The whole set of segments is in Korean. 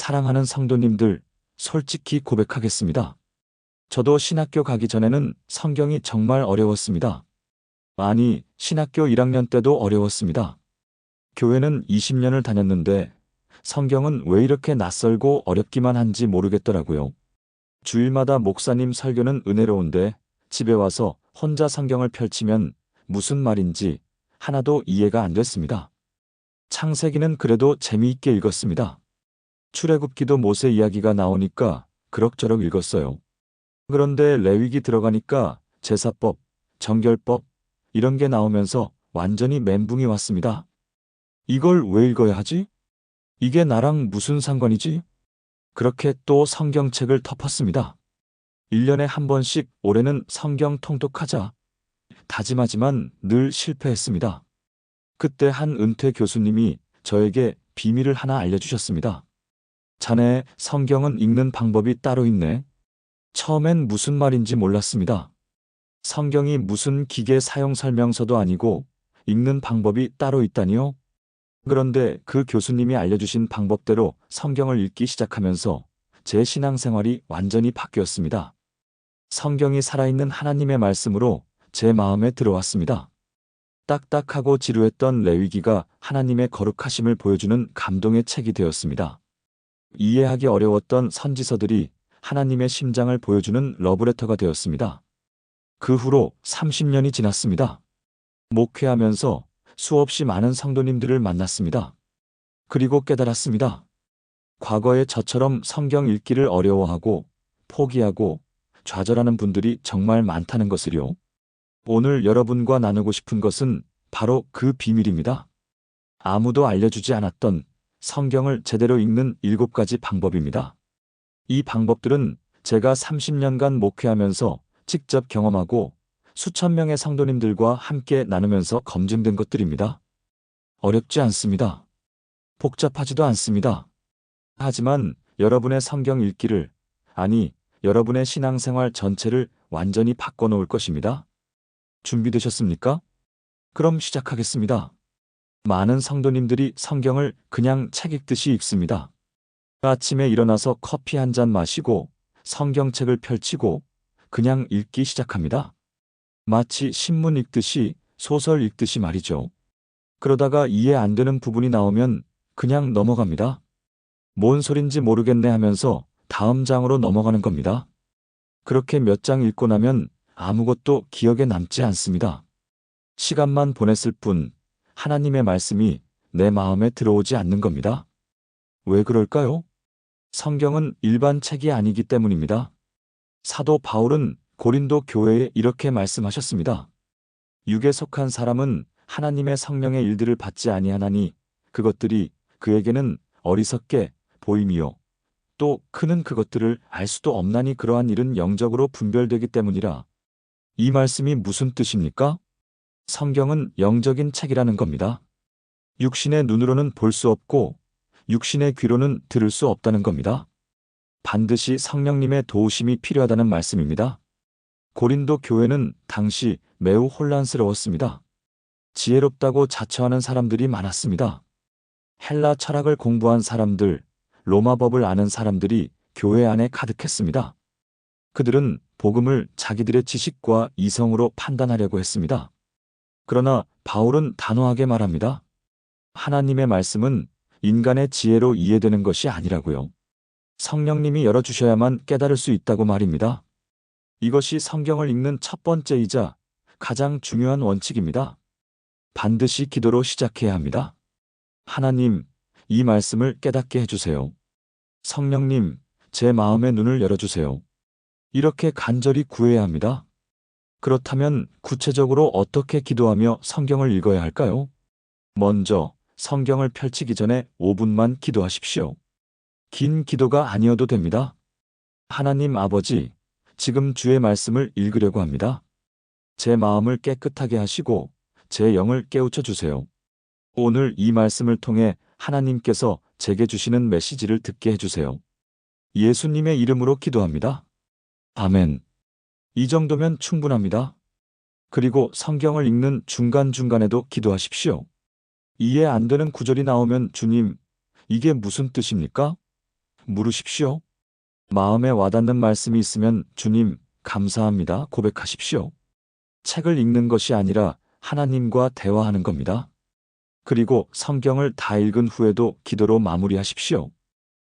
사랑하는 성도님들, 솔직히 고백하겠습니다. 저도 신학교 가기 전에는 성경이 정말 어려웠습니다. 아니, 신학교 1학년 때도 어려웠습니다. 교회는 20년을 다녔는데 성경은 왜 이렇게 낯설고 어렵기만 한지 모르겠더라고요. 주일마다 목사님 설교는 은혜로운데 집에 와서 혼자 성경을 펼치면 무슨 말인지 하나도 이해가 안 됐습니다. 창세기는 그래도 재미있게 읽었습니다. 출애굽기도 모세 이야기가 나오니까 그럭저럭 읽었어요. 그런데 레위기 들어가니까 제사법, 정결법 이런 게 나오면서 완전히 멘붕이 왔습니다. 이걸 왜 읽어야 하지? 이게 나랑 무슨 상관이지? 그렇게 또 성경책을 덮었습니다. 1년에 한 번씩 올해는 성경 통독하자 다짐하지만 늘 실패했습니다. 그때 한 은퇴 교수님이 저에게 비밀을 하나 알려주셨습니다. 자네 성경은 읽는 방법이 따로 있네. 처음엔 무슨 말인지 몰랐습니다. 성경이 무슨 기계 사용 설명서도 아니고 읽는 방법이 따로 있다니요? 그런데 그 교수님이 알려주신 방법대로 성경을 읽기 시작하면서 제 신앙생활이 완전히 바뀌었습니다. 성경이 살아있는 하나님의 말씀으로 제 마음에 들어왔습니다. 딱딱하고 지루했던 레위기가 하나님의 거룩하심을 보여주는 감동의 책이 되었습니다. 이해하기 어려웠던 선지서들이 하나님의 심장을 보여주는 러브레터가 되었습니다. 그 후로 30년이 지났습니다. 목회하면서 수없이 많은 성도님들을 만났습니다. 그리고 깨달았습니다. 과거에 저처럼 성경 읽기를 어려워하고 포기하고 좌절하는 분들이 정말 많다는 것을요. 오늘 여러분과 나누고 싶은 것은 바로 그 비밀입니다. 아무도 알려주지 않았던 성경을 제대로 읽는 7가지 방법입니다. 이 방법들은 제가 30년간 목회하면서 직접 경험하고 수천 명의 성도님들과 함께 나누면서 검증된 것들입니다. 어렵지 않습니다. 복잡하지도 않습니다. 하지만 여러분의 성경 읽기를, 아니, 여러분의 신앙생활 전체를 완전히 바꿔놓을 것입니다. 준비되셨습니까? 그럼 시작하겠습니다. 많은 성도님들이 성경을 그냥 책 읽듯이 읽습니다. 아침에 일어나서 커피 한 잔 마시고 성경책을 펼치고 그냥 읽기 시작합니다. 마치 신문 읽듯이 소설 읽듯이 말이죠. 그러다가 이해 안 되는 부분이 나오면 그냥 넘어갑니다. 뭔 소린지 모르겠네 하면서 다음 장으로 넘어가는 겁니다. 그렇게 몇 장 읽고 나면 아무것도 기억에 남지 않습니다. 시간만 보냈을 뿐 하나님의 말씀이 내 마음에 들어오지 않는 겁니다. 왜 그럴까요? 성경은 일반 책이 아니기 때문입니다. 사도 바울은 고린도 교회에 이렇게 말씀하셨습니다. 육에 속한 사람은 하나님의 성령의 일들을 받지 아니하나니 그것들이 그에게는 어리석게 보임이요 또 그는 그것들을 알 수도 없나니 그러한 일은 영적으로 분별되기 때문이라. 이 말씀이 무슨 뜻입니까? 성경은 영적인 책이라는 겁니다. 육신의 눈으로는 볼 수 없고 육신의 귀로는 들을 수 없다는 겁니다. 반드시 성령님의 도우심이 필요하다는 말씀입니다. 고린도 교회는 당시 매우 혼란스러웠습니다. 지혜롭다고 자처하는 사람들이 많았습니다. 헬라 철학을 공부한 사람들, 로마 법을 아는 사람들이 교회 안에 가득했습니다. 그들은 복음을 자기들의 지식과 이성으로 판단하려고 했습니다. 그러나 바울은 단호하게 말합니다. 하나님의 말씀은 인간의 지혜로 이해되는 것이 아니라고요. 성령님이 열어주셔야만 깨달을 수 있다고 말입니다. 이것이 성경을 읽는 첫 번째이자 가장 중요한 원칙입니다. 반드시 기도로 시작해야 합니다. 하나님, 이 말씀을 깨닫게 해주세요. 성령님, 제 마음의 눈을 열어주세요. 이렇게 간절히 구해야 합니다. 그렇다면 구체적으로 어떻게 기도하며 성경을 읽어야 할까요? 먼저 성경을 펼치기 전에 5분만 기도하십시오. 긴 기도가 아니어도 됩니다. 하나님 아버지, 지금 주의 말씀을 읽으려고 합니다. 제 마음을 깨끗하게 하시고 제 영을 깨우쳐 주세요. 오늘 이 말씀을 통해 하나님께서 제게 주시는 메시지를 듣게 해주세요. 예수님의 이름으로 기도합니다. 아멘. 이 정도면 충분합니다. 그리고 성경을 읽는 중간중간에도 기도하십시오. 이해 안 되는 구절이 나오면 주님, 이게 무슨 뜻입니까? 물으십시오. 마음에 와닿는 말씀이 있으면 주님, 감사합니다. 고백하십시오. 책을 읽는 것이 아니라 하나님과 대화하는 겁니다. 그리고 성경을 다 읽은 후에도 기도로 마무리하십시오.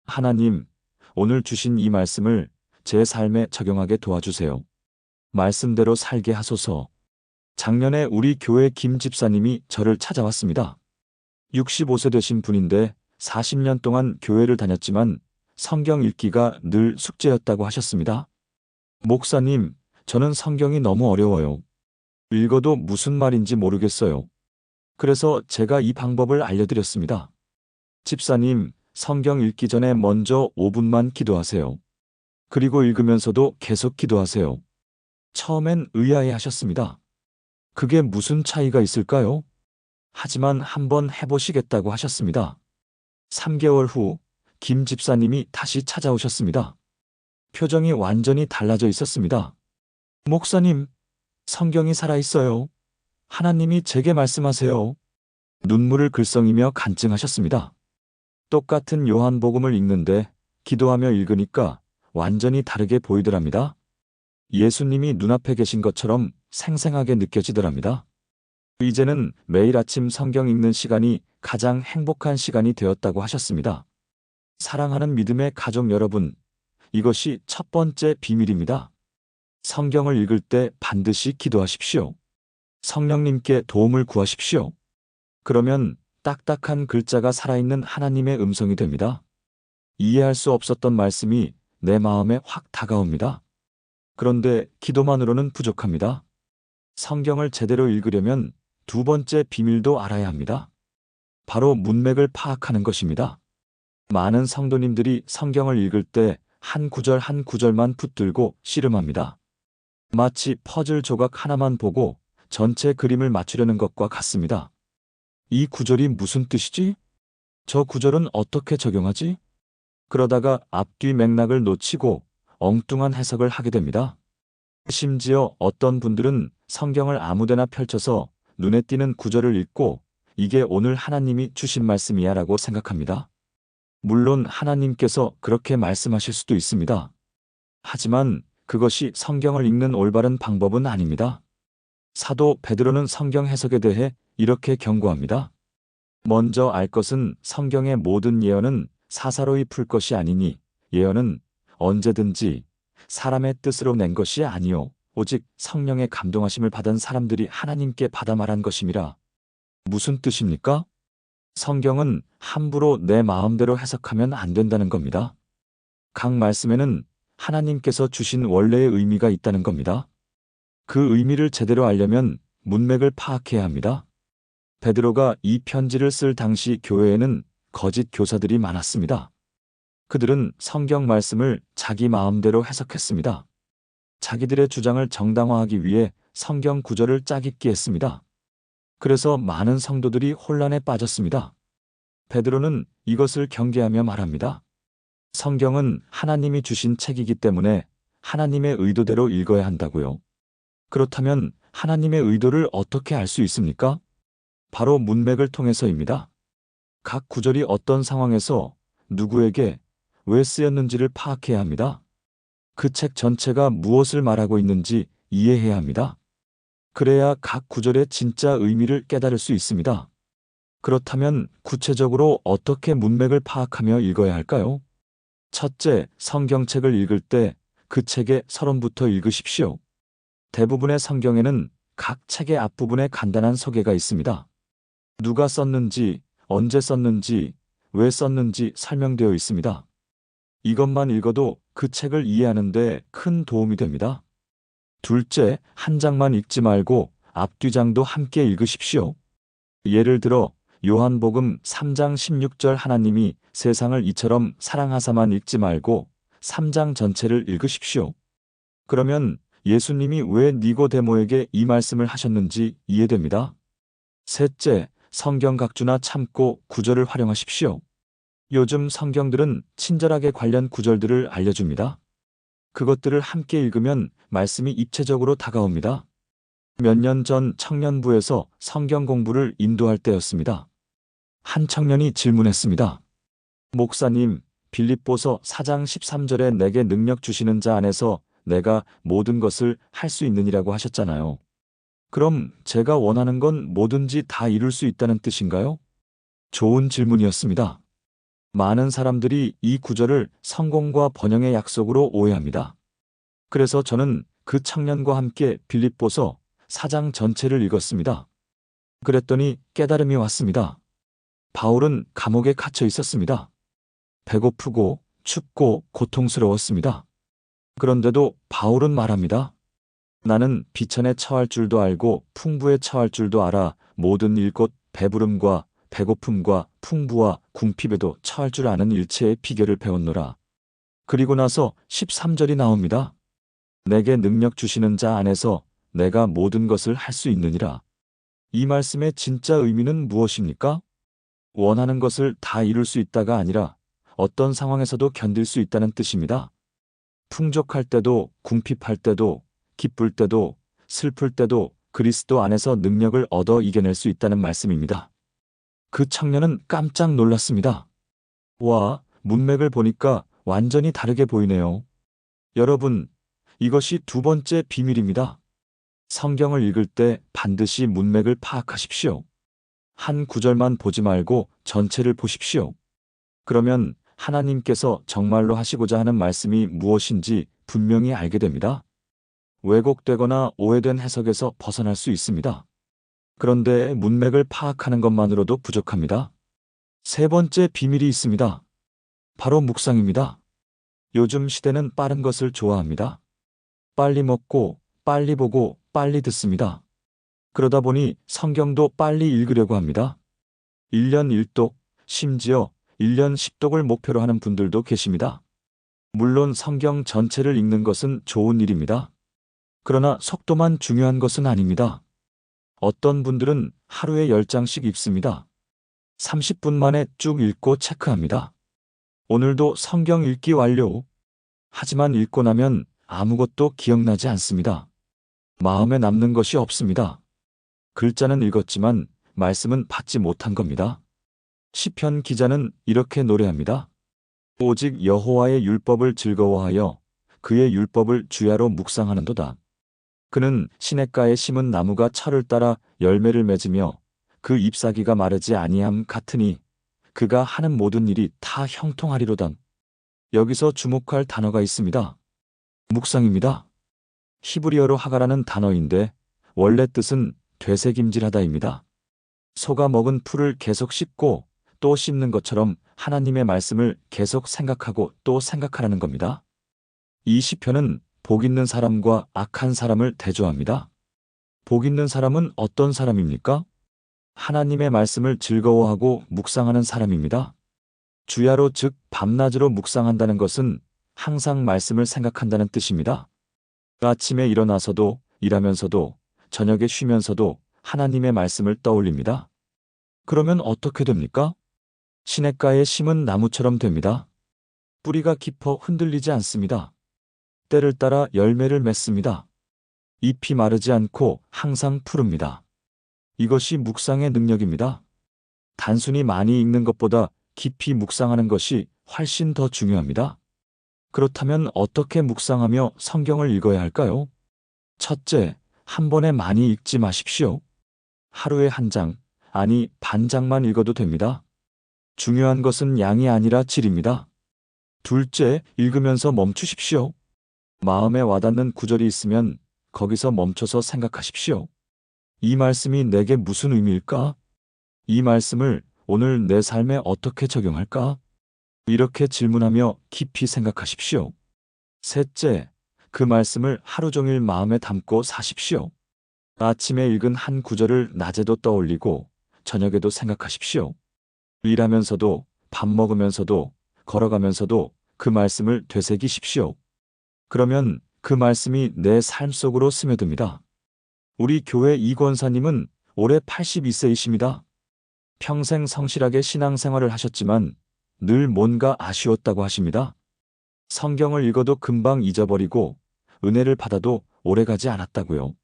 하나님, 오늘 주신 이 말씀을 제 삶에 적용하게 도와주세요. 말씀대로 살게 하소서. 작년에 우리 교회 김 집사님이 저를 찾아왔습니다. 65세 되신 분인데 40년 동안 교회를 다녔지만 성경 읽기가 늘 숙제였다고 하셨습니다. 목사님, 저는 성경이 너무 어려워요. 읽어도 무슨 말인지 모르겠어요. 그래서 제가 이 방법을 알려드렸습니다. 집사님, 성경 읽기 전에 먼저 5분만 기도하세요. 그리고 읽으면서도 계속 기도하세요. 처음엔 의아해 하셨습니다. 그게 무슨 차이가 있을까요? 하지만 한번 해보시겠다고 하셨습니다. 3개월 후 김 집사님이 다시 찾아오셨습니다. 표정이 완전히 달라져 있었습니다. 목사님, 성경이 살아있어요. 하나님이 제게 말씀하세요. 눈물을 글썽이며 간증하셨습니다. 똑같은 요한복음을 읽는데 기도하며 읽으니까 완전히 다르게 보이더랍니다. 예수님이 눈앞에 계신 것처럼 생생하게 느껴지더랍니다. 이제는 매일 아침 성경 읽는 시간이 가장 행복한 시간이 되었다고 하셨습니다. 사랑하는 믿음의 가족 여러분, 이것이 첫 번째 비밀입니다. 성경을 읽을 때 반드시 기도하십시오. 성령님께 도움을 구하십시오. 그러면 딱딱한 글자가 살아있는 하나님의 음성이 됩니다. 이해할 수 없었던 말씀이 내 마음에 확 다가옵니다. 그런데 기도만으로는 부족합니다. 성경을 제대로 읽으려면 두 번째 비밀도 알아야 합니다. 바로 문맥을 파악하는 것입니다. 많은 성도님들이 성경을 읽을 때 한 구절 한 구절만 붙들고 씨름합니다. 마치 퍼즐 조각 하나만 보고 전체 그림을 맞추려는 것과 같습니다. 이 구절이 무슨 뜻이지? 저 구절은 어떻게 적용하지? 그러다가 앞뒤 맥락을 놓치고 엉뚱한 해석을 하게 됩니다. 심지어 어떤 분들은 성경을 아무데나 펼쳐서 눈에 띄는 구절을 읽고 이게 오늘 하나님이 주신 말씀이야 라고 생각합니다. 물론 하나님께서 그렇게 말씀하실 수도 있습니다. 하지만 그것이 성경을 읽는 올바른 방법은 아닙니다. 사도 베드로는 성경 해석에 대해 이렇게 경고합니다. 먼저 알 것은 성경의 모든 예언은 사사로이 풀 것이 아니니 예언은 언제든지 사람의 뜻으로 낸 것이 아니요 오직 성령의 감동하심을 받은 사람들이 하나님께 받아 말한 것임이라. 무슨 뜻입니까? 성경은 함부로 내 마음대로 해석하면 안 된다는 겁니다. 각 말씀에는 하나님께서 주신 원래의 의미가 있다는 겁니다. 그 의미를 제대로 알려면 문맥을 파악해야 합니다. 베드로가 이 편지를 쓸 당시 교회에는 거짓 교사들이 많았습니다. 그들은 성경 말씀을 자기 마음대로 해석했습니다. 자기들의 주장을 정당화하기 위해 성경 구절을 짜깁기 했습니다. 그래서 많은 성도들이 혼란에 빠졌습니다. 베드로는 이것을 경계하며 말합니다. 성경은 하나님이 주신 책이기 때문에 하나님의 의도대로 읽어야 한다고요. 그렇다면 하나님의 의도를 어떻게 알 수 있습니까? 바로 문맥을 통해서입니다. 각 구절이 어떤 상황에서 누구에게 왜 쓰였는지를 파악해야 합니다. 그 책 전체가 무엇을 말하고 있는지 이해해야 합니다. 그래야 각 구절의 진짜 의미를 깨달을 수 있습니다. 그렇다면 구체적으로 어떻게 문맥을 파악하며 읽어야 할까요? 첫째, 성경책을 읽을 때 그 책의 서론부터 읽으십시오. 대부분의 성경에는 각 책의 앞부분에 간단한 소개가 있습니다. 누가 썼는지, 언제 썼는지, 왜 썼는지 설명되어 있습니다. 이것만 읽어도 그 책을 이해하는 데 큰 도움이 됩니다. 둘째, 한 장만 읽지 말고 앞뒤장도 함께 읽으십시오. 예를 들어 요한복음 3장 16절 하나님이 세상을 이처럼 사랑하사만 읽지 말고 3장 전체를 읽으십시오. 그러면 예수님이 왜 니고데모에게 이 말씀을 하셨는지 이해됩니다. 셋째, 성경 각주나 참고 구절을 활용하십시오. 요즘 성경들은 친절하게 관련 구절들을 알려줍니다. 그것들을 함께 읽으면 말씀이 입체적으로 다가옵니다. 몇 년 전 청년부에서 성경 공부를 인도할 때였습니다. 한 청년이 질문했습니다. 목사님, 빌립보서 4장 13절에 내게 능력 주시는 자 안에서 내가 모든 것을 할 수 있느니라고 하셨잖아요. 그럼 제가 원하는 건 뭐든지 다 이룰 수 있다는 뜻인가요? 좋은 질문이었습니다. 많은 사람들이 이 구절을 성공과 번영의 약속으로 오해합니다. 그래서 저는 그 청년과 함께 빌립보서 4장 전체를 읽었습니다. 그랬더니 깨달음이 왔습니다. 바울은 감옥에 갇혀 있었습니다. 배고프고 춥고 고통스러웠습니다. 그런데도 바울은 말합니다. 나는 비천에 처할 줄도 알고 풍부에 처할 줄도 알아 모든 일 곧 배부름과 배고픔과 풍부와 궁핍에도 처할 줄 아는 일체의 비결을 배웠노라. 그리고 나서 13절이 나옵니다. 내게 능력 주시는 자 안에서 내가 모든 것을 할 수 있느니라. 이 말씀의 진짜 의미는 무엇입니까? 원하는 것을 다 이룰 수 있다가 아니라 어떤 상황에서도 견딜 수 있다는 뜻입니다. 풍족할 때도 궁핍할 때도 기쁠 때도 슬플 때도 그리스도 안에서 능력을 얻어 이겨낼 수 있다는 말씀입니다. 그 청년은 깜짝 놀랐습니다. 와, 문맥을 보니까 완전히 다르게 보이네요. 여러분, 이것이 두 번째 비밀입니다. 성경을 읽을 때 반드시 문맥을 파악하십시오. 한 구절만 보지 말고 전체를 보십시오. 그러면 하나님께서 정말로 하시고자 하는 말씀이 무엇인지 분명히 알게 됩니다. 왜곡되거나 오해된 해석에서 벗어날 수 있습니다. 그런데 문맥을 파악하는 것만으로도 부족합니다. 세 번째 비밀이 있습니다. 바로 묵상입니다. 요즘 시대는 빠른 것을 좋아합니다. 빨리 먹고, 빨리 보고, 빨리 듣습니다. 그러다 보니 성경도 빨리 읽으려고 합니다. 1년 1독, 심지어 1년 10독을 목표로 하는 분들도 계십니다. 물론 성경 전체를 읽는 것은 좋은 일입니다. 그러나 속도만 중요한 것은 아닙니다. 어떤 분들은 하루에 10장씩 읽습니다. 30분 만에 쭉 읽고 체크합니다. 오늘도 성경 읽기 완료. 하지만 읽고 나면 아무것도 기억나지 않습니다. 마음에 남는 것이 없습니다. 글자는 읽었지만 말씀은 받지 못한 겁니다. 시편 기자는 이렇게 노래합니다. 오직 여호와의 율법을 즐거워하여 그의 율법을 주야로 묵상하는도다. 그는 시냇가에 심은 나무가 철을 따라 열매를 맺으며 그 잎사귀가 마르지 아니함 같으니 그가 하는 모든 일이 다 형통하리로다. 여기서 주목할 단어가 있습니다. 묵상입니다. 히브리어로 하가라는 단어인데 원래 뜻은 되새김질하다입니다. 소가 먹은 풀을 계속 씹고 또 씹는 것처럼 하나님의 말씀을 계속 생각하고 또 생각하라는 겁니다. 이 시편은 복 있는 사람과 악한 사람을 대조합니다. 복 있는 사람은 어떤 사람입니까? 하나님의 말씀을 즐거워하고 묵상하는 사람입니다. 주야로 즉 밤낮으로 묵상한다는 것은 항상 말씀을 생각한다는 뜻입니다. 아침에 일어나서도 일하면서도 저녁에 쉬면서도 하나님의 말씀을 떠올립니다. 그러면 어떻게 됩니까? 시냇가에 심은 나무처럼 됩니다. 뿌리가 깊어 흔들리지 않습니다. 때를 따라 열매를 맺습니다. 잎이 마르지 않고 항상 푸릅니다. 이것이 묵상의 능력입니다. 단순히 많이 읽는 것보다 깊이 묵상하는 것이 훨씬 더 중요합니다. 그렇다면 어떻게 묵상하며 성경을 읽어야 할까요? 첫째, 한 번에 많이 읽지 마십시오. 하루에 한 장, 아니 반 장만 읽어도 됩니다. 중요한 것은 양이 아니라 질입니다. 둘째, 읽으면서 멈추십시오. 마음에 와닿는 구절이 있으면 거기서 멈춰서 생각하십시오. 이 말씀이 내게 무슨 의미일까? 이 말씀을 오늘 내 삶에 어떻게 적용할까? 이렇게 질문하며 깊이 생각하십시오. 셋째, 그 말씀을 하루 종일 마음에 담고 사십시오. 아침에 읽은 한 구절을 낮에도 떠올리고 저녁에도 생각하십시오. 일하면서도 밥 먹으면서도 걸어가면서도 그 말씀을 되새기십시오. 그러면 그 말씀이 내 삶 속으로 스며듭니다. 우리 교회 이 권사님은 올해 82세이십니다. 평생 성실하게 신앙생활을 하셨지만 늘 뭔가 아쉬웠다고 하십니다. 성경을 읽어도 금방 잊어버리고 은혜를 받아도 오래가지 않았다고요.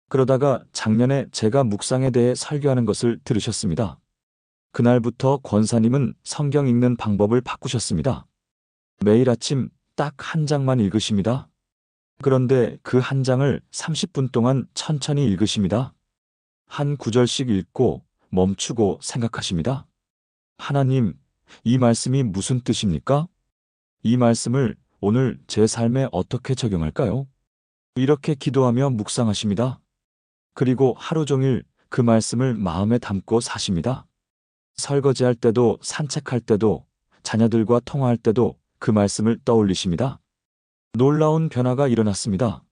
그러다가 작년에 제가 묵상에 대해 설교하는 것을 들으셨습니다. 그날부터 권사님은 성경 읽는 방법을 바꾸셨습니다. 매일 아침 딱 한 장만 읽으십니다. 그런데 그 한 장을 30분 동안 천천히 읽으십니다. 한 구절씩 읽고 멈추고 생각하십니다. 하나님, 이 말씀이 무슨 뜻입니까? 이 말씀을 오늘 제 삶에 어떻게 적용할까요? 이렇게 기도하며 묵상하십니다. 그리고 하루 종일 그 말씀을 마음에 담고 사십니다. 설거지할 때도 산책할 때도 자녀들과 통화할 때도 그 말씀을 떠올리십니다. 놀라운 변화가 일어났습니다.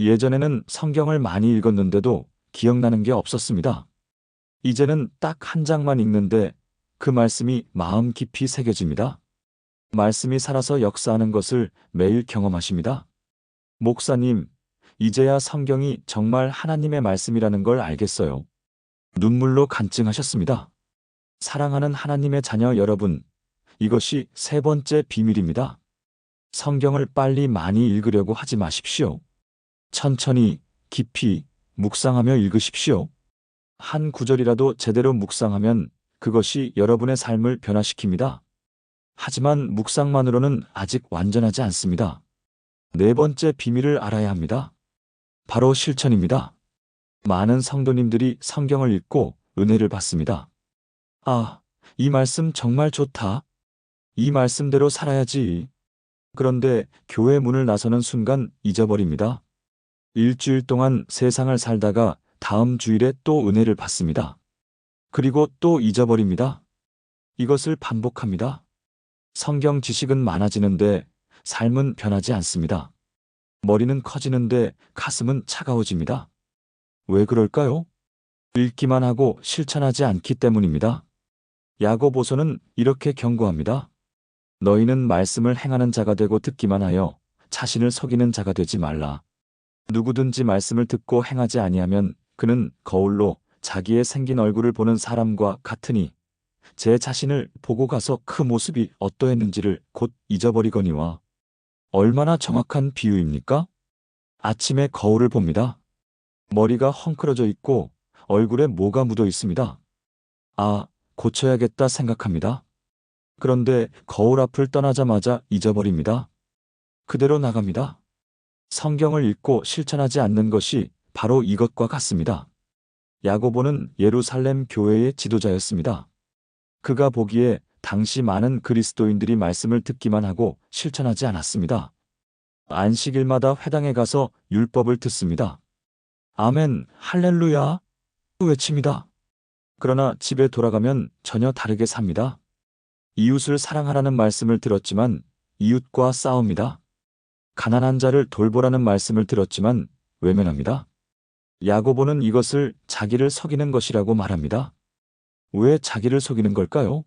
예전에는 성경을 많이 읽었는데도 기억나는 게 없었습니다. 이제는 딱 한 장만 읽는데 그 말씀이 마음 깊이 새겨집니다. 말씀이 살아서 역사하는 것을 매일 경험하십니다. 목사님, 이제야 성경이 정말 하나님의 말씀이라는 걸 알겠어요. 눈물로 간증하셨습니다. 사랑하는 하나님의 자녀 여러분, 이것이 세 번째 비밀입니다. 성경을 빨리 많이 읽으려고 하지 마십시오. 천천히, 깊이, 묵상하며 읽으십시오. 한 구절이라도 제대로 묵상하면 그것이 여러분의 삶을 변화시킵니다. 하지만 묵상만으로는 아직 완전하지 않습니다. 네 번째 비밀을 알아야 합니다. 바로 실천입니다. 많은 성도님들이 성경을 읽고 은혜를 받습니다. 아, 이 말씀 정말 좋다. 이 말씀대로 살아야지. 그런데 교회 문을 나서는 순간 잊어버립니다. 일주일 동안 세상을 살다가 다음 주일에 또 은혜를 받습니다. 그리고 또 잊어버립니다. 이것을 반복합니다. 성경 지식은 많아지는데 삶은 변하지 않습니다. 머리는 커지는데 가슴은 차가워집니다. 왜 그럴까요? 읽기만 하고 실천하지 않기 때문입니다. 야고보서는 이렇게 경고합니다. 너희는 말씀을 행하는 자가 되고 듣기만 하여 자신을 속이는 자가 되지 말라. 누구든지 말씀을 듣고 행하지 아니하면 그는 거울로 자기의 생긴 얼굴을 보는 사람과 같으니 제 자신을 보고 가서 그 모습이 어떠했는지를 곧 잊어버리거니와. 얼마나 정확한 비유입니까? 아침에 거울을 봅니다. 머리가 헝클어져 있고 얼굴에 뭐가 묻어 있습니다. 아, 고쳐야겠다 생각합니다. 그런데 거울 앞을 떠나자마자 잊어버립니다. 그대로 나갑니다. 성경을 읽고 실천하지 않는 것이 바로 이것과 같습니다. 야고보는 예루살렘 교회의 지도자였습니다. 그가 보기에 당시 많은 그리스도인들이 말씀을 듣기만 하고 실천하지 않았습니다. 안식일마다 회당에 가서 율법을 듣습니다. 아멘, 할렐루야 외칩니다. 그러나 집에 돌아가면 전혀 다르게 삽니다. 이웃을 사랑하라는 말씀을 들었지만 이웃과 싸웁니다. 가난한 자를 돌보라는 말씀을 들었지만 외면합니다. 야고보는 이것을 자기를 속이는 것이라고 말합니다. 왜 자기를 속이는 걸까요?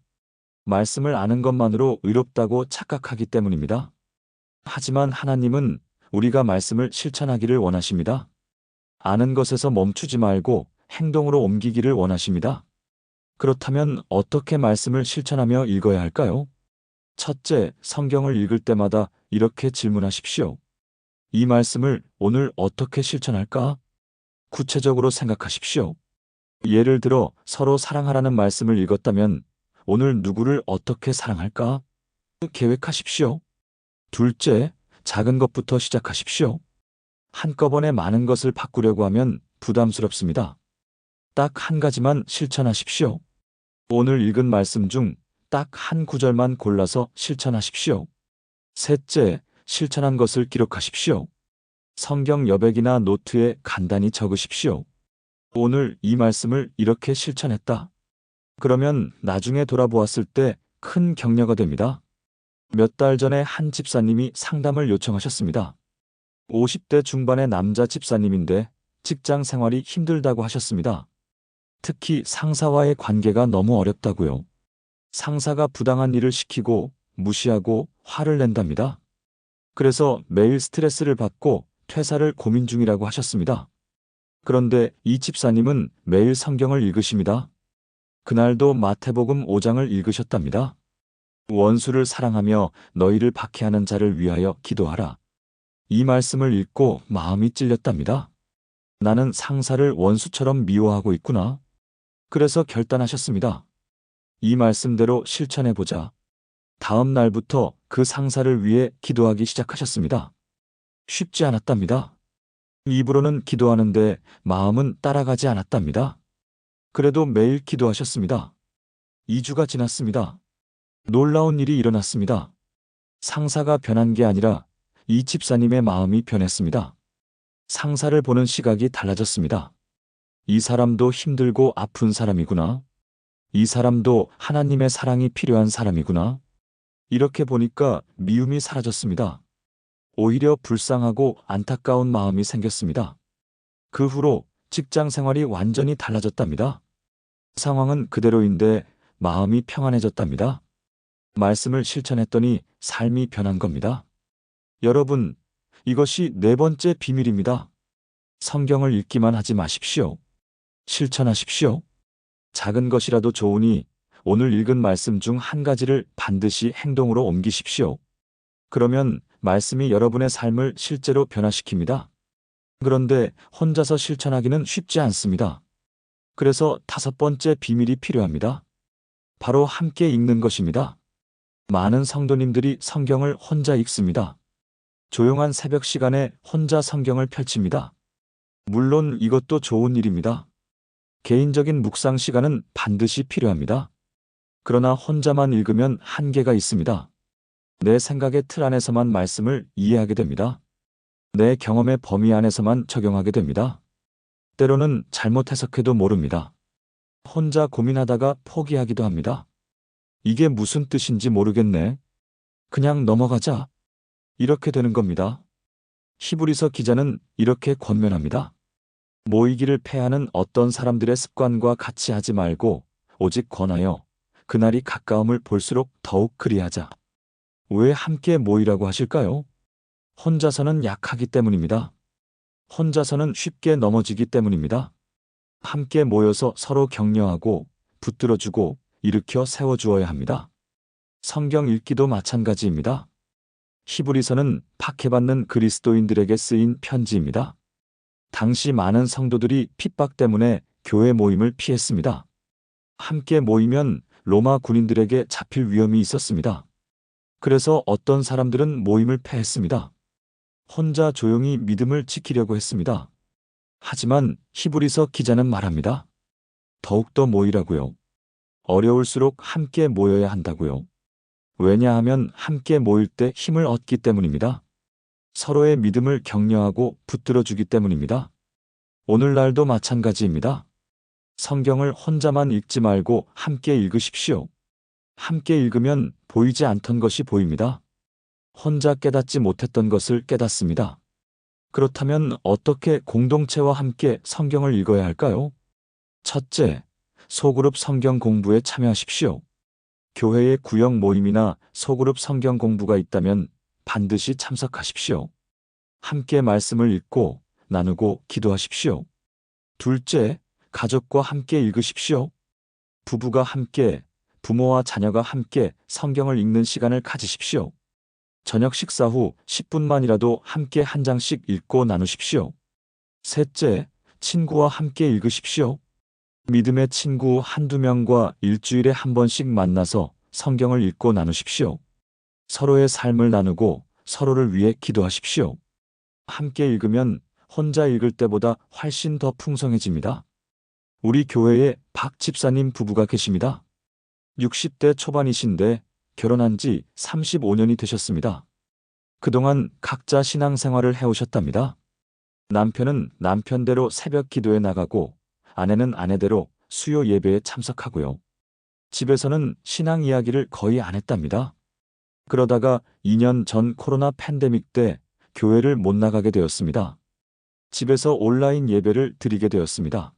말씀을 아는 것만으로 의롭다고 착각하기 때문입니다. 하지만 하나님은 우리가 말씀을 실천하기를 원하십니다. 아는 것에서 멈추지 말고 행동으로 옮기기를 원하십니다. 그렇다면 어떻게 말씀을 실천하며 읽어야 할까요? 첫째, 성경을 읽을 때마다 이렇게 질문하십시오. 이 말씀을 오늘 어떻게 실천할까? 구체적으로 생각하십시오. 예를 들어 서로 사랑하라는 말씀을 읽었다면 오늘 누구를 어떻게 사랑할까? 계획하십시오. 둘째, 작은 것부터 시작하십시오. 한꺼번에 많은 것을 바꾸려고 하면 부담스럽습니다. 딱 한 가지만 실천하십시오. 오늘 읽은 말씀 중 딱 한 구절만 골라서 실천하십시오. 셋째, 실천한 것을 기록하십시오. 성경 여백이나 노트에 간단히 적으십시오. 오늘 이 말씀을 이렇게 실천했다. 그러면 나중에 돌아보았을 때 큰 격려가 됩니다. 몇 달 전에 한 집사님이 상담을 요청하셨습니다. 50대 중반의 남자 집사님인데 직장 생활이 힘들다고 하셨습니다. 특히 상사와의 관계가 너무 어렵다고요. 상사가 부당한 일을 시키고 무시하고 화를 낸답니다. 그래서 매일 스트레스를 받고 퇴사를 고민 중이라고 하셨습니다. 그런데 이 집사님은 매일 성경을 읽으십니다. 그날도 마태복음 5장을 읽으셨답니다. 원수를 사랑하며 너희를 박해하는 자를 위하여 기도하라. 이 말씀을 읽고 마음이 찔렸답니다. 나는 상사를 원수처럼 미워하고 있구나. 그래서 결단하셨습니다. 이 말씀대로 실천해보자. 다음 날부터 그 상사를 위해 기도하기 시작하셨습니다. 쉽지 않았답니다. 입으로는 기도하는데 마음은 따라가지 않았답니다. 그래도 매일 기도하셨습니다. 2주가 지났습니다. 놀라운 일이 일어났습니다. 상사가 변한 게 아니라 이 집사님의 마음이 변했습니다. 상사를 보는 시각이 달라졌습니다. 이 사람도 힘들고 아픈 사람이구나. 이 사람도 하나님의 사랑이 필요한 사람이구나. 이렇게 보니까 미움이 사라졌습니다. 오히려 불쌍하고 안타까운 마음이 생겼습니다. 그 후로 직장 생활이 완전히 달라졌답니다. 상황은 그대로인데 마음이 평안해졌답니다. 말씀을 실천했더니 삶이 변한 겁니다. 여러분, 이것이 네 번째 비밀입니다. 성경을 읽기만 하지 마십시오. 실천하십시오. 작은 것이라도 좋으니 오늘 읽은 말씀 중 한 가지를 반드시 행동으로 옮기십시오. 그러면 말씀이 여러분의 삶을 실제로 변화시킵니다. 그런데 혼자서 실천하기는 쉽지 않습니다. 그래서 다섯 번째 비밀이 필요합니다. 바로 함께 읽는 것입니다. 많은 성도님들이 성경을 혼자 읽습니다. 조용한 새벽 시간에 혼자 성경을 펼칩니다. 물론 이것도 좋은 일입니다. 개인적인 묵상 시간은 반드시 필요합니다. 그러나 혼자만 읽으면 한계가 있습니다. 내 생각의 틀 안에서만 말씀을 이해하게 됩니다. 내 경험의 범위 안에서만 적용하게 됩니다. 때로는 잘못 해석해도 모릅니다. 혼자 고민하다가 포기하기도 합니다. 이게 무슨 뜻인지 모르겠네. 그냥 넘어가자. 이렇게 되는 겁니다. 히브리서 기자는 이렇게 권면합니다. 모이기를 패하는 어떤 사람들의 습관과 같이 하지 말고 오직 권하여 그날이 가까움을 볼수록 더욱 그리하자. 왜 함께 모이라고 하실까요? 혼자서는 약하기 때문입니다. 혼자서는 쉽게 넘어지기 때문입니다. 함께 모여서 서로 격려하고 붙들어주고 일으켜 세워주어야 합니다. 성경 읽기도 마찬가지입니다. 히브리서는 박해받는 그리스도인들에게 쓰인 편지입니다. 당시 많은 성도들이 핍박 때문에 교회 모임을 피했습니다. 함께 모이면 로마 군인들에게 잡힐 위험이 있었습니다. 그래서 어떤 사람들은 모임을 폐했습니다. 혼자 조용히 믿음을 지키려고 했습니다. 하지만 히브리서 기자는 말합니다. 더욱더 모이라고요. 어려울수록 함께 모여야 한다고요. 왜냐하면 함께 모일 때 힘을 얻기 때문입니다. 서로의 믿음을 격려하고 붙들어주기 때문입니다. 오늘날도 마찬가지입니다. 성경을 혼자만 읽지 말고 함께 읽으십시오. 함께 읽으면 보이지 않던 것이 보입니다. 혼자 깨닫지 못했던 것을 깨닫습니다. 그렇다면 어떻게 공동체와 함께 성경을 읽어야 할까요? 첫째, 소그룹 성경 공부에 참여하십시오. 교회의 구역 모임이나 소그룹 성경 공부가 있다면 반드시 참석하십시오. 함께 말씀을 읽고 나누고 기도하십시오. 둘째, 가족과 함께 읽으십시오. 부부가 함께, 부모와 자녀가 함께 성경을 읽는 시간을 가지십시오. 저녁 식사 후 10분만이라도 함께 한 장씩 읽고 나누십시오. 셋째, 친구와 함께 읽으십시오. 믿음의 친구 한두 명과 일주일에 한 번씩 만나서 성경을 읽고 나누십시오. 서로의 삶을 나누고 서로를 위해 기도하십시오. 함께 읽으면 혼자 읽을 때보다 훨씬 더 풍성해집니다. 우리 교회에 박 집사님 부부가 계십니다. 60대 초반이신데 결혼한 지 35년이 되셨습니다. 그동안 각자 신앙생활을 해오셨답니다. 남편은 남편대로 새벽 기도에 나가고 아내는 아내대로 수요 예배에 참석하고요. 집에서는 신앙 이야기를 거의 안 했답니다. 그러다가 2년 전 코로나 팬데믹 때 교회를 못 나가게 되었습니다. 집에서 온라인 예배를 드리게 되었습니다.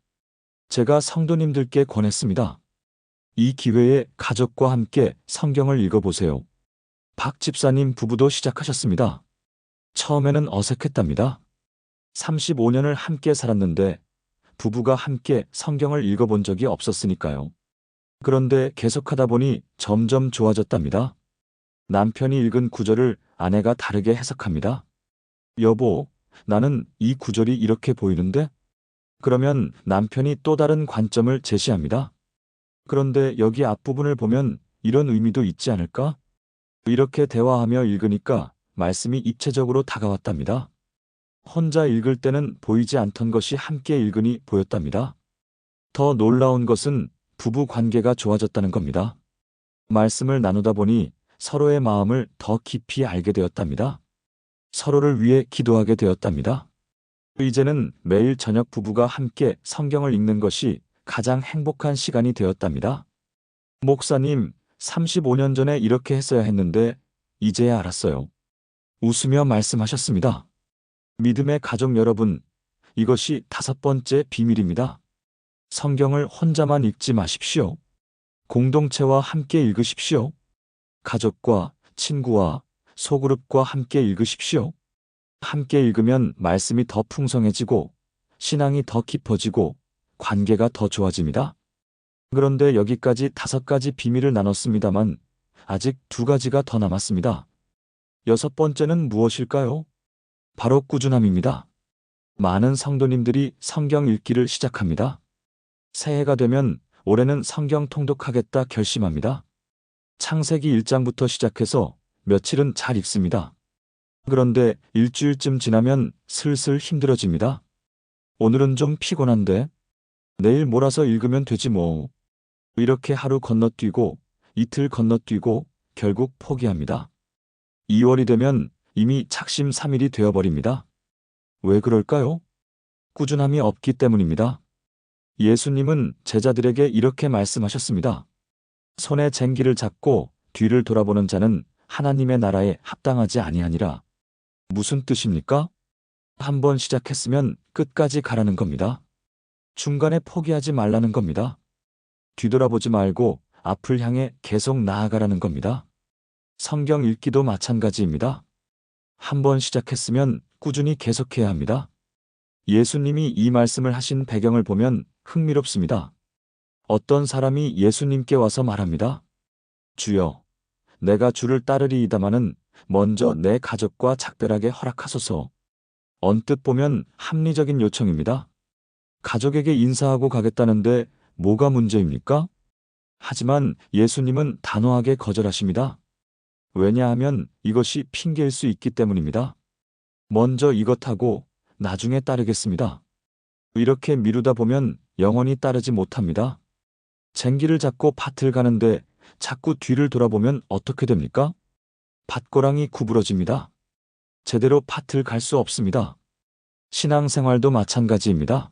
제가 성도님들께 권했습니다. 이 기회에 가족과 함께 성경을 읽어보세요. 박 집사님 부부도 시작하셨습니다. 처음에는 어색했답니다. 35년을 함께 살았는데 부부가 함께 성경을 읽어본 적이 없었으니까요. 그런데 계속하다 보니 점점 좋아졌답니다. 남편이 읽은 구절을 아내가 다르게 해석합니다. 여보, 나는 이 구절이 이렇게 보이는데? 그러면 남편이 또 다른 관점을 제시합니다. 그런데 여기 앞부분을 보면 이런 의미도 있지 않을까? 이렇게 대화하며 읽으니까 말씀이 입체적으로 다가왔답니다. 혼자 읽을 때는 보이지 않던 것이 함께 읽으니 보였답니다. 더 놀라운 것은 부부 관계가 좋아졌다는 겁니다. 말씀을 나누다 보니 서로의 마음을 더 깊이 알게 되었답니다. 서로를 위해 기도하게 되었답니다. 이제는 매일 저녁 부부가 함께 성경을 읽는 것이 가장 행복한 시간이 되었답니다. 목사님, 35년 전에 이렇게 했어야 했는데 이제야 알았어요. 웃으며 말씀하셨습니다. 믿음의 가족 여러분, 이것이 5번째 비밀입니다. 성경을 혼자만 읽지 마십시오. 공동체와 함께 읽으십시오. 가족과 친구와 소그룹과 함께 읽으십시오. 함께 읽으면 말씀이 더 풍성해지고 신앙이 더 깊어지고 관계가 더 좋아집니다. 그런데 여기까지 5가지 비밀을 나눴습니다만 아직 2가지가 더 남았습니다. 6번째는 무엇일까요? 바로 꾸준함입니다. 많은 성도님들이 성경 읽기를 시작합니다. 새해가 되면 올해는 성경 통독하겠다 결심합니다. 창세기 1장부터 시작해서 며칠은 잘 읽습니다. 그런데 일주일쯤 지나면 슬슬 힘들어집니다. 오늘은 좀 피곤한데 내일 몰아서 읽으면 되지 뭐. 이렇게 하루 건너뛰고 이틀 건너뛰고 결국 포기합니다. 2월이 되면 이미 착심 3일이 되어버립니다. 왜 그럴까요? 꾸준함이 없기 때문입니다. 예수님은 제자들에게 이렇게 말씀하셨습니다. 손에 쟁기를 잡고 뒤를 돌아보는 자는 하나님의 나라에 합당하지 아니하니라. 무슨 뜻입니까? 한번 시작했으면 끝까지 가라는 겁니다. 중간에 포기하지 말라는 겁니다. 뒤돌아보지 말고 앞을 향해 계속 나아가라는 겁니다. 성경 읽기도 마찬가지입니다. 한번 시작했으면 꾸준히 계속해야 합니다. 예수님이 이 말씀을 하신 배경을 보면 흥미롭습니다. 어떤 사람이 예수님께 와서 말합니다. 주여, 내가 주를 따르리이다마는 먼저 내 가족과 작별하게 허락하소서. 언뜻 보면 합리적인 요청입니다. 가족에게 인사하고 가겠다는데 뭐가 문제입니까? 하지만 예수님은 단호하게 거절하십니다. 왜냐하면 이것이 핑계일 수 있기 때문입니다. 먼저 이것하고 나중에 따르겠습니다. 이렇게 미루다 보면 영원히 따르지 못합니다. 쟁기를 잡고 밭을 가는데 자꾸 뒤를 돌아보면 어떻게 됩니까? 밭고랑이 구부러집니다. 제대로 밭을 갈 수 없습니다. 신앙생활도 마찬가지입니다.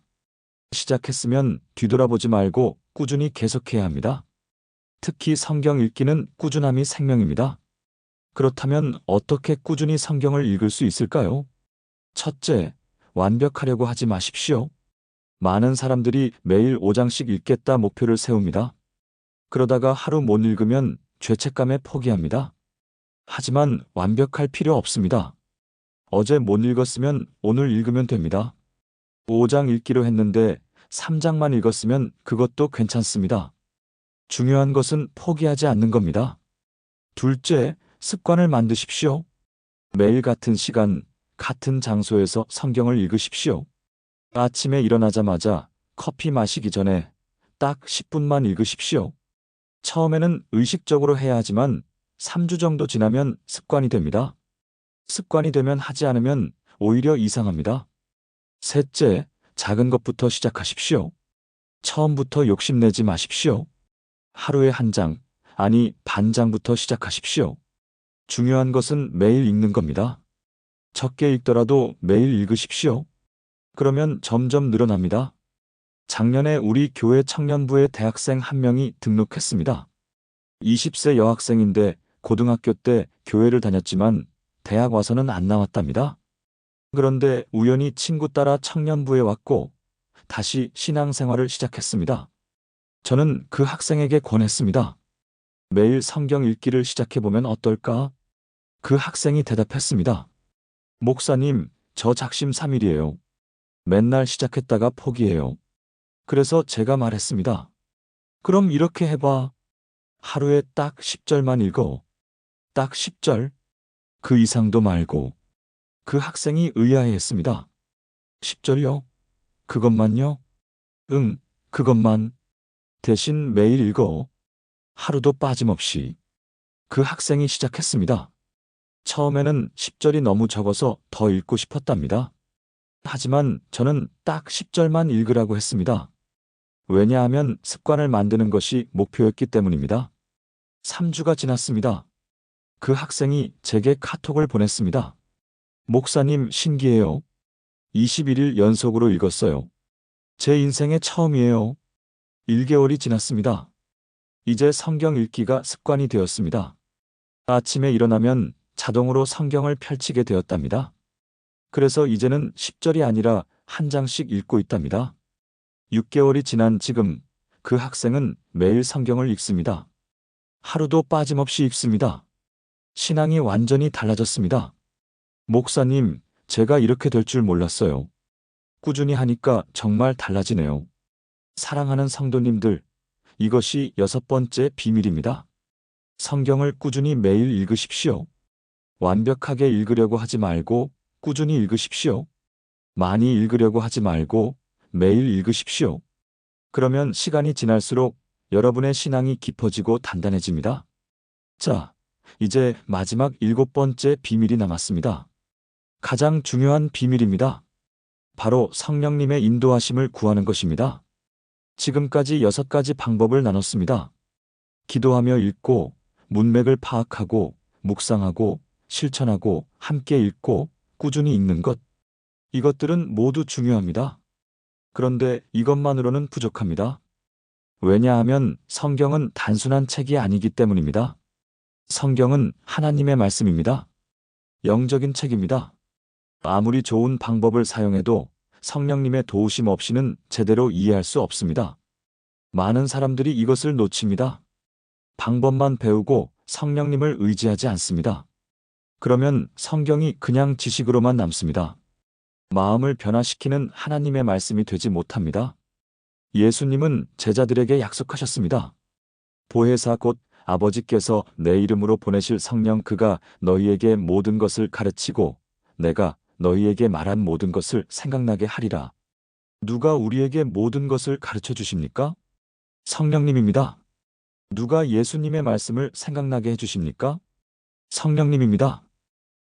시작했으면 뒤돌아보지 말고 꾸준히 계속해야 합니다. 특히 성경 읽기는 꾸준함이 생명입니다. 그렇다면 어떻게 꾸준히 성경을 읽을 수 있을까요? 첫째, 완벽하려고 하지 마십시오. 많은 사람들이 매일 5장씩 읽겠다 목표를 세웁니다. 그러다가 하루 못 읽으면 죄책감에 포기합니다. 하지만 완벽할 필요 없습니다. 어제 못 읽었으면 오늘 읽으면 됩니다. 5장 읽기로 했는데 3장만 읽었으면 그것도 괜찮습니다. 중요한 것은 포기하지 않는 겁니다. 둘째, 습관을 만드십시오. 매일 같은 시간, 같은 장소에서 성경을 읽으십시오. 아침에 일어나자마자 커피 마시기 전에 딱 10분만 읽으십시오. 처음에는 의식적으로 해야 하지만 3주 정도 지나면 습관이 됩니다. 습관이 되면 하지 않으면 오히려 이상합니다. 셋째, 작은 것부터 시작하십시오. 처음부터 욕심내지 마십시오. 하루에 1장, 아니 반장부터 시작하십시오. 중요한 것은 매일 읽는 겁니다. 적게 읽더라도 매일 읽으십시오. 그러면 점점 늘어납니다. 작년에 우리 교회 청년부에 대학생 1명이 등록했습니다. 20세 여학생인데 고등학교 때 교회를 다녔지만 대학 와서는 안 나왔답니다. 그런데 우연히 친구 따라 청년부에 왔고 다시 신앙생활을 시작했습니다. 저는 그 학생에게 권했습니다. 매일 성경 읽기를 시작해보면 어떨까? 그 학생이 대답했습니다. 목사님, 저 작심 3일이에요. 맨날 시작했다가 포기해요. 그래서 제가 말했습니다. 그럼 이렇게 해봐. 하루에 딱 10절만 읽어. 딱 10절. 그 이상도 말고. 그 학생이 의아해했습니다. 10절요? 그것만요? 응, 그것만. 대신 매일 읽어. 하루도 빠짐없이. 그 학생이 시작했습니다. 처음에는 10절이 너무 적어서 더 읽고 싶었답니다. 하지만 저는 딱 10절만 읽으라고 했습니다. 왜냐하면 습관을 만드는 것이 목표였기 때문입니다. 3주가 지났습니다. 그 학생이 제게 카톡을 보냈습니다. 목사님, 신기해요. 21일 연속으로 읽었어요. 제 인생의 처음이에요. 1개월이 지났습니다. 이제 성경 읽기가 습관이 되었습니다. 아침에 일어나면 자동으로 성경을 펼치게 되었답니다. 그래서 이제는 10절이 아니라 한 장씩 읽고 있답니다. 6개월이 지난 지금 그 학생은 매일 성경을 읽습니다. 하루도 빠짐없이 읽습니다. 신앙이 완전히 달라졌습니다. 목사님, 제가 이렇게 될 줄 몰랐어요. 꾸준히 하니까 정말 달라지네요. 사랑하는 성도님들, 이것이 6번째 비밀입니다. 성경을 꾸준히 매일 읽으십시오. 완벽하게 읽으려고 하지 말고 꾸준히 읽으십시오. 많이 읽으려고 하지 말고 매일 읽으십시오. 그러면 시간이 지날수록 여러분의 신앙이 깊어지고 단단해집니다. 자, 이제 마지막 7번째 비밀이 남았습니다. 가장 중요한 비밀입니다. 바로 성령님의 인도하심을 구하는 것입니다. 지금까지 6가지 방법을 나눴습니다. 기도하며 읽고, 문맥을 파악하고, 묵상하고, 실천하고, 함께 읽고, 꾸준히 읽는 것. 이것들은 모두 중요합니다. 그런데 이것만으로는 부족합니다. 왜냐하면 성경은 단순한 책이 아니기 때문입니다. 성경은 하나님의 말씀입니다. 영적인 책입니다. 아무리 좋은 방법을 사용해도 성령님의 도우심 없이는 제대로 이해할 수 없습니다. 많은 사람들이 이것을 놓칩니다. 방법만 배우고 성령님을 의지하지 않습니다. 그러면 성경이 그냥 지식으로만 남습니다. 마음을 변화시키는 하나님의 말씀이 되지 못합니다. 예수님은 제자들에게 약속하셨습니다. 보혜사 곧 아버지께서 내 이름으로 보내실 성령 그가 너희에게 모든 것을 가르치고 내가 너희에게 말한 모든 것을 생각나게 하리라. 누가 우리에게 모든 것을 가르쳐 주십니까? 성령님입니다. 누가 예수님의 말씀을 생각나게 해 주십니까? 성령님입니다.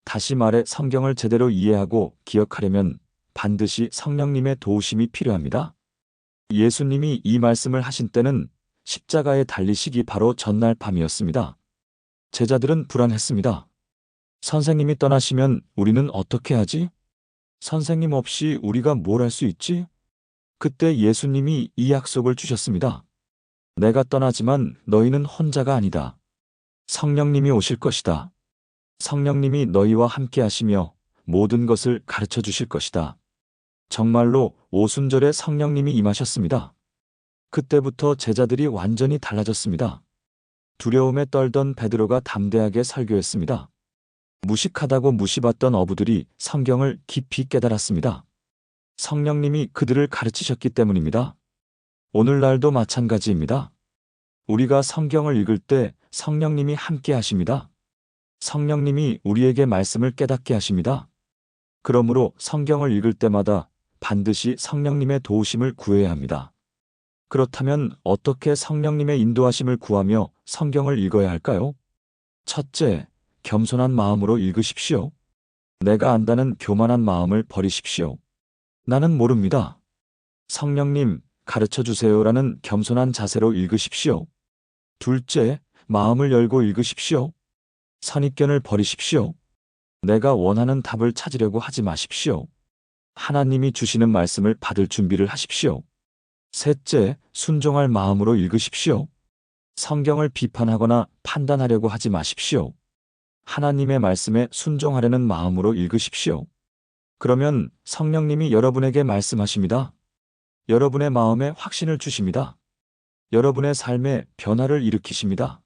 다시 말해 성경을 제대로 이해하고 기억하려면 반드시 성령님의 도우심이 필요합니다. 예수님이 이 말씀을 하신 때는 십자가에 달리시기 바로 전날 밤이었습니다. 제자들은 불안했습니다. 선생님이 떠나시면 우리는 어떻게 하지? 선생님 없이 우리가 뭘 할 수 있지? 그때 예수님이 이 약속을 주셨습니다. 내가 떠나지만 너희는 혼자가 아니다. 성령님이 오실 것이다. 성령님이 너희와 함께 하시며 모든 것을 가르쳐 주실 것이다. 정말로 오순절에 성령님이 임하셨습니다. 그때부터 제자들이 완전히 달라졌습니다. 두려움에 떨던 베드로가 담대하게 설교했습니다. 무식하다고 무시받던 어부들이 성경을 깊이 깨달았습니다. 성령님이 그들을 가르치셨기 때문입니다. 오늘날도 마찬가지입니다. 우리가 성경을 읽을 때 성령님이 함께 하십니다. 성령님이 우리에게 말씀을 깨닫게 하십니다. 그러므로 성경을 읽을 때마다 반드시 성령님의 도우심을 구해야 합니다. 그렇다면 어떻게 성령님의 인도하심을 구하며 성경을 읽어야 할까요? 첫째, 겸손한 마음으로 읽으십시오. 내가 안다는 교만한 마음을 버리십시오. 나는 모릅니다. 성령님, 가르쳐 주세요라는 겸손한 자세로 읽으십시오. 둘째, 마음을 열고 읽으십시오. 선입견을 버리십시오. 내가 원하는 답을 찾으려고 하지 마십시오. 하나님이 주시는 말씀을 받을 준비를 하십시오. 셋째, 순종할 마음으로 읽으십시오. 성경을 비판하거나 판단하려고 하지 마십시오. 하나님의 말씀에 순종하려는 마음으로 읽으십시오. 그러면 성령님이 여러분에게 말씀하십니다. 여러분의 마음에 확신을 주십니다. 여러분의 삶에 변화를 일으키십니다.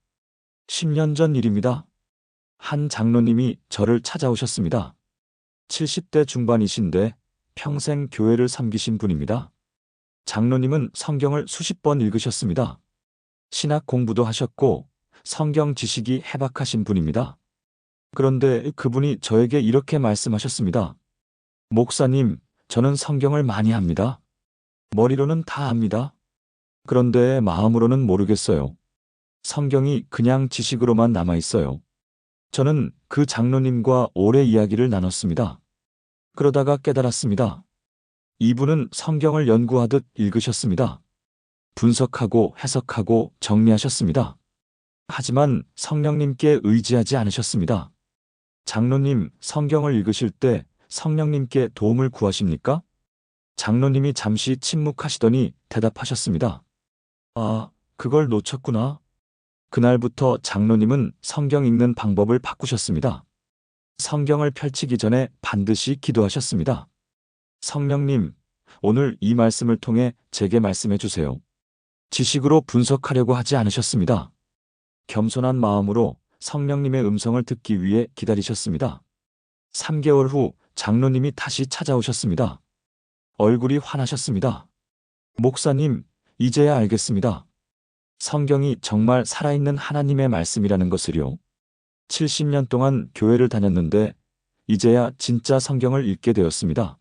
10년 전 일입니다. 한 장로님이 저를 찾아오셨습니다. 70대 중반이신데 평생 교회를 섬기신 분입니다. 장로님은 성경을 수십 번 읽으셨습니다. 신학 공부도 하셨고 성경 지식이 해박하신 분입니다. 그런데 그분이 저에게 이렇게 말씀하셨습니다. 목사님, 저는 성경을 많이 합니다. 머리로는 다 압니다. 그런데 마음으로는 모르겠어요. 성경이 그냥 지식으로만 남아 있어요. 저는 그 장로님과 오래 이야기를 나눴습니다. 그러다가 깨달았습니다. 이분은 성경을 연구하듯 읽으셨습니다. 분석하고 해석하고 정리하셨습니다. 하지만 성령님께 의지하지 않으셨습니다. 장로님, 성경을 읽으실 때 성령님께 도움을 구하십니까? 장로님이 잠시 침묵하시더니 대답하셨습니다. 아, 그걸 놓쳤구나. 그날부터 장로님은 성경 읽는 방법을 바꾸셨습니다. 성경을 펼치기 전에 반드시 기도하셨습니다. 성령님, 오늘 이 말씀을 통해 제게 말씀해 주세요. 지식으로 분석하려고 하지 않으셨습니다. 겸손한 마음으로 성령님의 음성을 듣기 위해 기다리셨습니다. 3개월 후 장로님이 다시 찾아오셨습니다. 얼굴이 환하셨습니다. 목사님, 이제야 알겠습니다. 성경이 정말 살아있는 하나님의 말씀이라는 것을요. 70년 동안 교회를 다녔는데 이제야 진짜 성경을 읽게 되었습니다.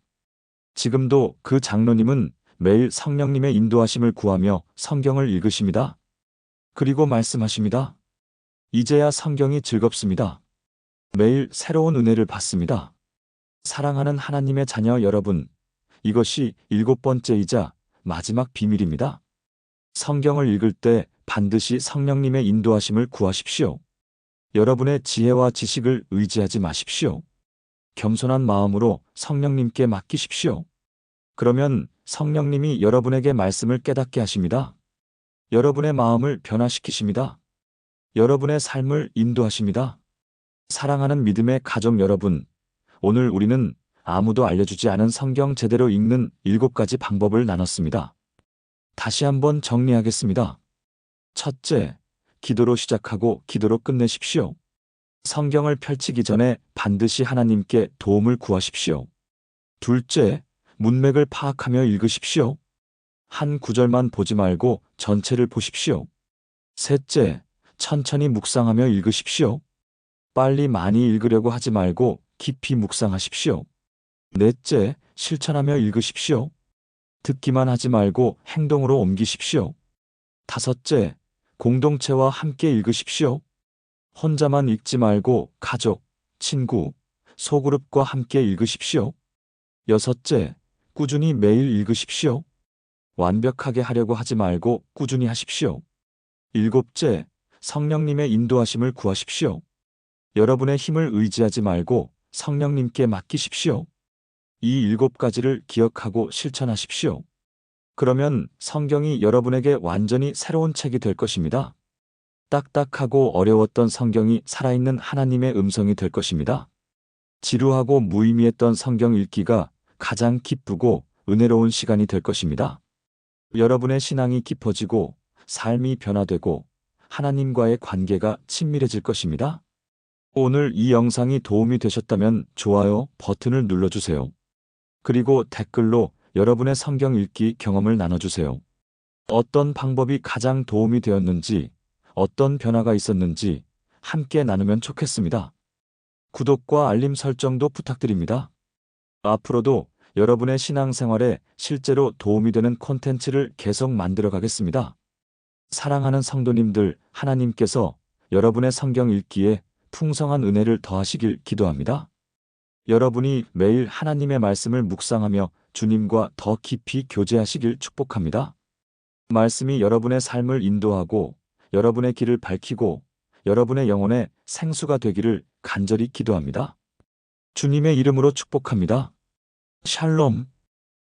지금도 그 장로님은 매일 성령님의 인도하심을 구하며 성경을 읽으십니다. 그리고 말씀하십니다. 이제야 성경이 즐겁습니다. 매일 새로운 은혜를 받습니다. 사랑하는 하나님의 자녀 여러분, 이것이 7번째이자 마지막 비밀입니다. 성경을 읽을 때 반드시 성령님의 인도하심을 구하십시오. 여러분의 지혜와 지식을 의지하지 마십시오. 겸손한 마음으로 성령님께 맡기십시오. 그러면 성령님이 여러분에게 말씀을 깨닫게 하십니다. 여러분의 마음을 변화시키십니다. 여러분의 삶을 인도하십니다. 사랑하는 믿음의 가족 여러분, 오늘 우리는 아무도 알려주지 않은 성경 제대로 읽는 7가지 방법을 나눴습니다. 다시 한번 정리하겠습니다. 첫째, 기도로 시작하고 기도로 끝내십시오. 성경을 펼치기 전에 반드시 하나님께 도움을 구하십시오. 둘째, 문맥을 파악하며 읽으십시오. 한 구절만 보지 말고 전체를 보십시오. 셋째, 천천히 묵상하며 읽으십시오. 빨리 많이 읽으려고 하지 말고 깊이 묵상하십시오. 넷째, 실천하며 읽으십시오. 듣기만 하지 말고 행동으로 옮기십시오. 다섯째, 공동체와 함께 읽으십시오. 혼자만 읽지 말고 가족, 친구, 소그룹과 함께 읽으십시오. 여섯째, 꾸준히 매일 읽으십시오. 완벽하게 하려고 하지 말고 꾸준히 하십시오. 일곱째, 성령님의 인도하심을 구하십시오. 여러분의 힘을 의지하지 말고 성령님께 맡기십시오. 이 7가지를 기억하고 실천하십시오. 그러면 성경이 여러분에게 완전히 새로운 책이 될 것입니다. 딱딱하고 어려웠던 성경이 살아있는 하나님의 음성이 될 것입니다. 지루하고 무의미했던 성경 읽기가 가장 기쁘고 은혜로운 시간이 될 것입니다. 여러분의 신앙이 깊어지고 삶이 변화되고 하나님과의 관계가 친밀해질 것입니다. 오늘 이 영상이 도움이 되셨다면 좋아요 버튼을 눌러주세요. 그리고 댓글로 여러분의 성경 읽기 경험을 나눠주세요. 어떤 방법이 가장 도움이 되었는지, 어떤 변화가 있었는지 함께 나누면 좋겠습니다. 구독과 알림 설정도 부탁드립니다. 앞으로도 여러분의 신앙생활에 실제로 도움이 되는 콘텐츠를 계속 만들어 가겠습니다. 사랑하는 성도님들, 하나님께서 여러분의 성경 읽기에 풍성한 은혜를 더하시길 기도합니다. 여러분이 매일 하나님의 말씀을 묵상하며 주님과 더 깊이 교제하시길 축복합니다. 말씀이 여러분의 삶을 인도하고 여러분의 길을 밝히고 여러분의 영혼의 생수가 되기를 간절히 기도합니다. 주님의 이름으로 축복합니다. 샬롬.